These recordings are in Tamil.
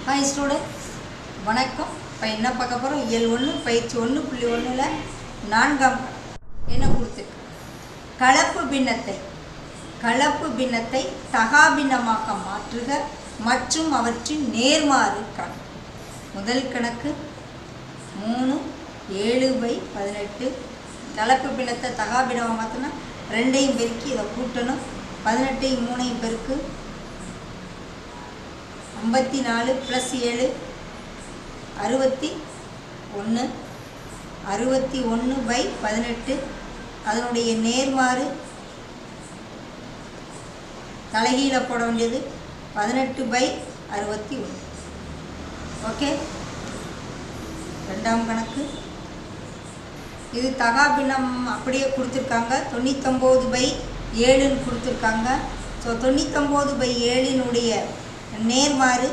ஹாய் ஸ்டூடெண்ட்ஸ், வணக்கம். இப்போ என்ன பார்க்க போகிறோம்? இயல் 1 பயிற்சி 1.1 4ஆம் என்ன கொடுத்துருக்கு? கலப்பு பின்னத்தை தகாபின்னமாக மாற்றுக மற்றும் அவற்றின் நேர்மாறு கணக்கு. முதல் கணக்கு 3 7/18. கலப்பு பின்னத்தை தகாபின்னமாக மாற்றினா 2ஐயும் பெருக்கி இதை கூட்டணும். 18ஐயும் 3ஐயும் பெருக்கு 54 + 7 61. 61/18 அதனுடைய நேர்மாறு தலைகீழ போட வேண்டியது 18/61. ஓகே. ரெண்டாம் கணக்கு இது தகாபின்னம் அப்படியே கொடுத்துருக்காங்க. 99/7 கொடுத்துருக்காங்க. ஸோ 99/7 நேர்மாறு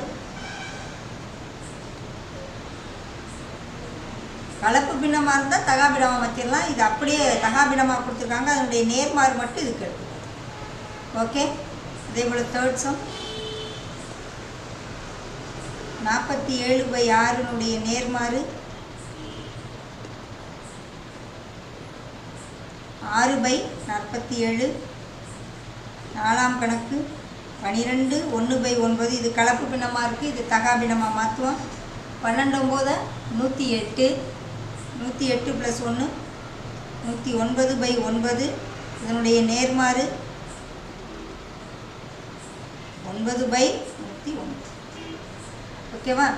கலப்பு பின்னமாக இருந்தால் தகாபின்னமாக மாற்றிடலாம். இது அப்படியே தகாபின்னமாக கொடுத்துருக்காங்க. அதனுடைய நேர்மாறு மட்டும் இதுக்கு எடுத்துக்கலாம். ஓகே. அதே போல் தேர்ட் சம் 47/6 நேர்மாறு 6/47. நாலாம் கணக்கு 12 இது கலப்பு பின்னமாக இருக்குது. இது தகாபின்னமாக மாற்றுவோம். 12 108 + 1 109/9 இதனுடைய நேர்மாறு 9/109. ஓகேவா?